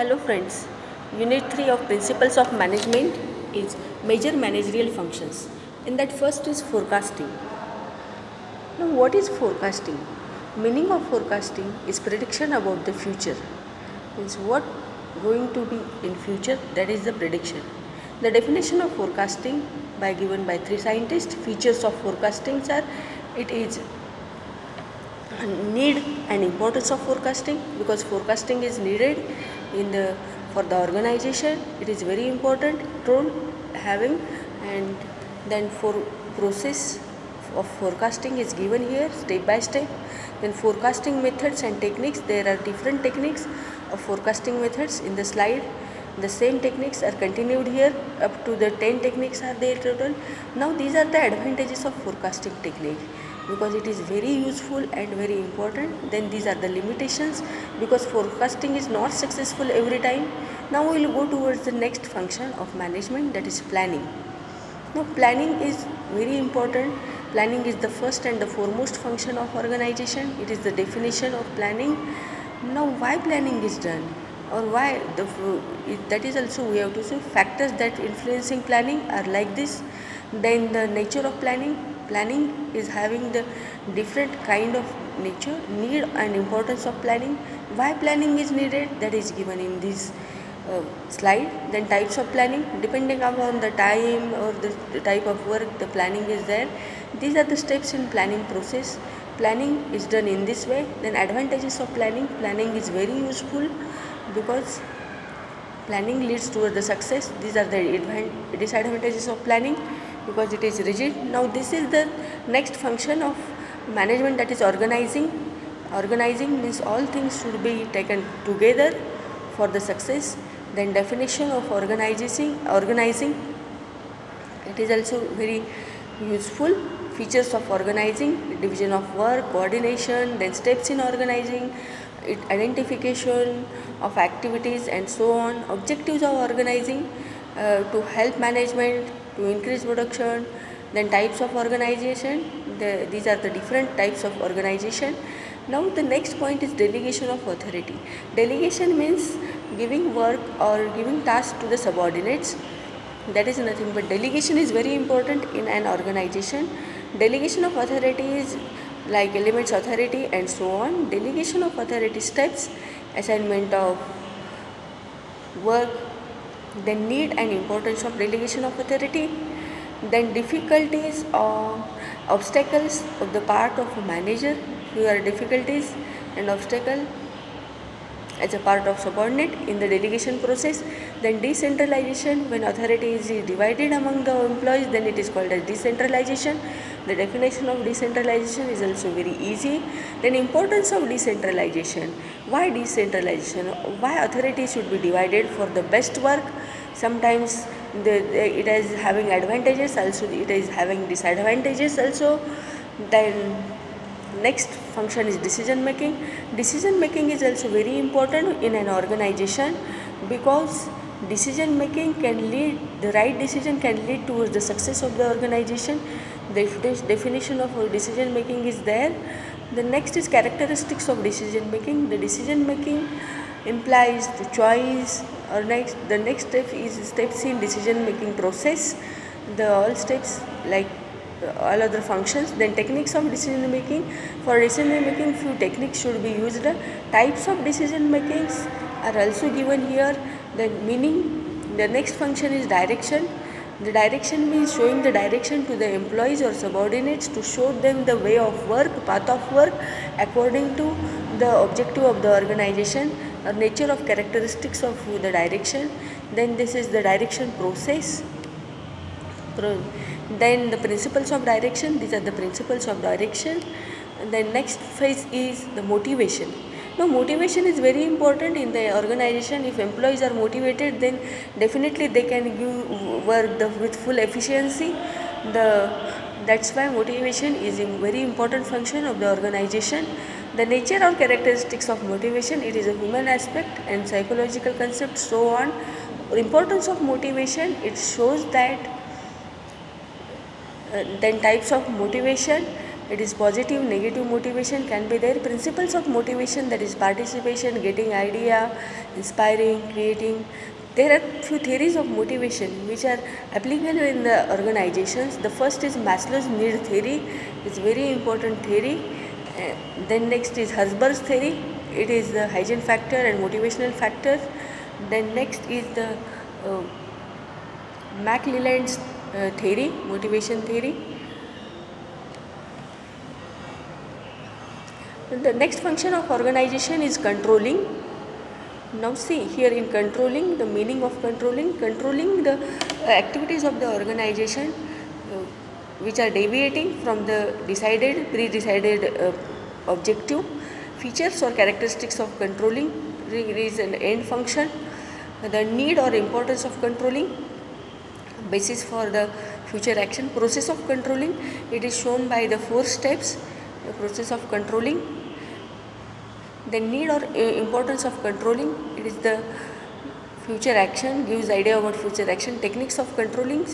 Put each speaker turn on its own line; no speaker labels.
Hello friends, Unit 3 of Principles of Management is Major Managerial Functions. In that first is forecasting. Now what is forecasting? Meaning of forecasting is prediction about the future. Means what going to be in future, that is the prediction. The definition of forecasting given by three scientists. Features of forecasting are it is need and importance of forecasting, because forecasting is needed in the for the organization. It is very important role having. And then for process of forecasting is given here step by step. Then forecasting methods and techniques, there are different techniques of forecasting methods in the slide. The same techniques are continued here, up to the 10 techniques are there total. Now these are the advantages of forecasting technique, because it is very useful and very important. Then these are the limitations, because forecasting is not successful every time. Now we will go towards the next function of management, that is planning. Now planning is very important. Planning is the first and the foremost function of organization. It is the definition of planning. Now why planning is done, or why that is also we have to see factors that influencing planning are like this. Then the nature of planning is having the different kind of nature, need and importance of planning. Why planning is needed, that is given in this slide. Then types of planning, depending upon the time or the type of work the planning is there. These are the steps in planning process. Planning is done in this way. Then advantages of planning is very useful, because planning leads toward the success. These are the disadvantages of planning, because it is rigid. Now this is the next function of management, that is organizing. Organizing means all things should be taken together for the success. Then definition of organizing, it is also very useful. Features of organizing, division of work, coordination, then steps in organizing, identification of activities and so on. Objectives of organizing, to help management, to increase production. Then types of organization, these are the different types of organization. Now the next point is delegation of authority. Delegation means giving work or giving tasks to the subordinates. That is nothing but delegation is very important in an organization. Delegation of authority is like elements authority and so on. Delegation of authority steps, assignment of work, then need and importance of delegation of authority, then difficulties or obstacles of the part of a manager. Here are difficulties and obstacle as a part of subordinate in the delegation process. Then decentralization, when authority is divided among the employees, then it is called as decentralization. The definition of decentralization is also very easy. Then importance of decentralization. Why decentralization? Why authority should be divided for the best work? Sometimes it is having advantages, also it is having disadvantages also. Then next function is decision making. Decision making is also very important in an organization, because decision making can lead, the right decision can lead towards the success of the organization. The definition of decision making is there. The next is characteristics of decision making. The decision making implies the choice, or the next step is steps in decision making process. The all steps like all other functions. Then techniques of decision making. For decision making, few techniques should be used. Types of decision makings are also given here. Then meaning, the next function is direction. The direction means showing the direction to the employees or subordinates, to show them the way of work, path of work according to the objective of the organization, or nature of characteristics of the direction. Then this is the direction process. Then the principles of direction, these are the principles of direction. And then next phase is the motivation. Now motivation is very important in the organization. If employees are motivated, then definitely they can give work with full efficiency. That's why motivation is a very important function of the organization. The nature or characteristics of motivation, it is a human aspect and psychological concept, so on. Importance of motivation, it shows that then types of motivation. It is positive, negative motivation can be there. Principles of motivation, that is participation, getting idea, inspiring, creating. There are few theories of motivation which are applicable in the organizations. The first is Maslow's need theory. It's very important theory. Then next is Herzberg's theory. It is the hygiene factor and motivational factor. Then next is the uh, McClelland's theory, motivation theory. The next function of organization is controlling. Now see here in controlling, the meaning of controlling the activities of the organization which are deviating from the pre-decided objective. Features or characteristics of controlling. There is an end function. The need or importance of controlling. Basis for the future action. Process of controlling, it is shown by the 4 steps. The process of controlling. The need or importance of controlling, it is the future action, gives idea about future action. Techniques of controlling,